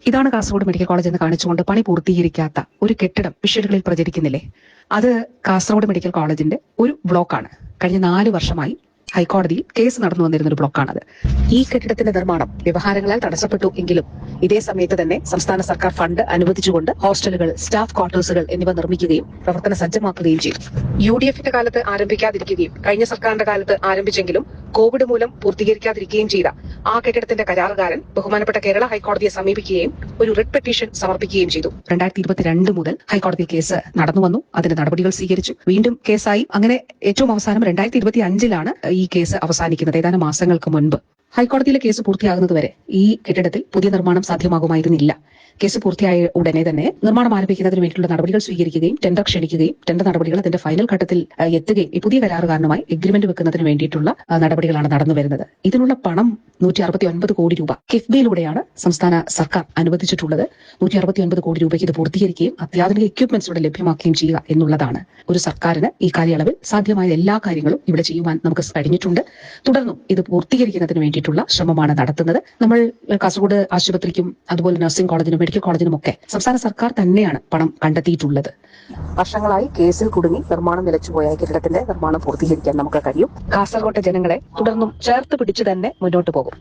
ഇതാണ് Kasaragod medical college എന്ന് കാണിച്ചുകൊണ്ട് പണി പൂർത്തീകരിക്കാത്ത ഒരു കെട്ടിടം വിഷ്വലുകളിൽ പ്രചരിക്കുന്നില്ലേ? അത് കാസർഗോഡ് മെഡിക്കൽ കോളേജിന്റെ ഒരു ബ്ലോക്കാണ്. കഴിഞ്ഞ 4 വർഷമായി ഹൈക്കോടതിയിൽ കേസ് നടന്നു വന്നിരുന്ന ഒരു ബ്ലോക്കാണത്. ഈ കെട്ടിടത്തിന്റെ നിർമ്മാണം വ്യവഹാരങ്ങളാൽ തടസ്സപ്പെട്ടു എങ്കിലും ഇതേ സമയത്ത് തന്നെ സംസ്ഥാന സർക്കാർ ഫണ്ട് അനുവദിച്ചുകൊണ്ട് ഹോസ്റ്റലുകൾ, സ്റ്റാഫ് ക്വാർട്ടേഴ്സുകൾ എന്നിവ നിർമ്മിക്കുകയും പ്രവർത്തന സജ്ജമാക്കുകയും ചെയ്തു. UDFന്റെ കാലത്ത് ആരംഭിക്കാതിരിക്കുകയും കഴിഞ്ഞ സർക്കാരിന്റെ കാലത്ത് ആരംഭിച്ചെങ്കിലും കോവിഡ് മൂലം പൂർത്തീകരിക്കാതിരിക്കുകയും ചെയ്ത ആ കെട്ടിടത്തിന്റെ കരാറുകാരൻ ബഹുമാനപ്പെട്ട കേരള ഹൈക്കോടതിയെ സമീപിക്കുകയും ഒരു റിട്ട് പെറ്റീഷൻ സമർപ്പിക്കുകയും ചെയ്തു. 2022 മുതൽ ഹൈക്കോടതിയിൽ കേസ് നടന്നു വന്നു. അതിന്റെ നടപടികൾ സ്വീകരിച്ചു. വീണ്ടും കേസായി. അങ്ങനെ ഏറ്റവും അവസാനം 2025-ലാണ് ഈ കേസ് അവസാനിക്കുന്നത്. ഏതാനും മാസങ്ങൾക്ക് മുൻപ് ഹൈക്കോടതിയിലെ കേസ് പൂർത്തിയാകുന്നതുവരെ ഈ കെട്ടിടത്തിൽ പുതിയ നിർമ്മാണം സാധ്യമാകുമായിരുന്നില്ല. കേസ് പൂർത്തിയായ ഉടനെ തന്നെ നിർമ്മാണം ആരംഭിക്കുന്നതിന് വേണ്ടിയിട്ടുള്ള നടപടികൾ സ്വീകരിക്കുകയും ടെൻഡർ ക്ഷണിക്കുകയും ടെൻഡർ നടപടികൾ അതിന്റെ ഫൈനൽ ഘട്ടത്തിൽ എത്തുകയും ഈ പുതിയ കരാറുകാരനുമായി എഗ്രിമെന്റ് വെക്കുന്നതിന് വേണ്ടിയിട്ടുള്ള നടപടികളാണ് നടന്നു വരുന്നത്. ഇതിനുള്ള പണം 169 കോടി രൂപ കിഫ്ബിയിലൂടെയാണ് സംസ്ഥാന സർക്കാർ അനുവദിച്ചിട്ടുള്ളത്. 169 കോടി രൂപയ്ക്ക് ഇത് പൂർത്തീകരിക്കുകയും അത്യാധുനിക എക്യുപ്മെന്റ്സ് ഇവിടെ ലഭ്യമാക്കുകയും ചെയ്യുക എന്നുള്ളതാണ്. ഒരു സർക്കാരിന് ഈ കാലയളവിൽ സാധ്യമായ എല്ലാ കാര്യങ്ങളും ഇവിടെ ചെയ്യുവാൻ നമുക്ക് കഴിഞ്ഞിട്ടുണ്ട്. തുടർന്നും ഇത് പൂർത്തീകരിക്കുന്നതിന് വേണ്ടിയിട്ടുള്ള ശ്രമമാണ് നടത്തുന്നത്. നമ്മൾ കാസർഗോഡ് ആശുപത്രിക്കും അതുപോലെ നഴ്സിംഗ് കോളേജിനും മെഡിക്കൽ കോളേജിനും ഒക്കെ സംസ്ഥാന സർക്കാർ തന്നെയാണ് പണം കണ്ടെത്തിയിട്ടുള്ളത്. വർഷങ്ങളായി കേസിൽ കുടുങ്ങി നിർമ്മാണം നിലച്ചുപോയ കെട്ടിടത്തിന്റെ നിർമ്മാണം പൂർത്തീകരിക്കാൻ നമുക്ക് കഴിയും. കാസർഗോട്ടെ ജനങ്ങളെ തുടർന്നും ചേർത്ത് പിടിച്ചു തന്നെ മുന്നോട്ട് പോകും.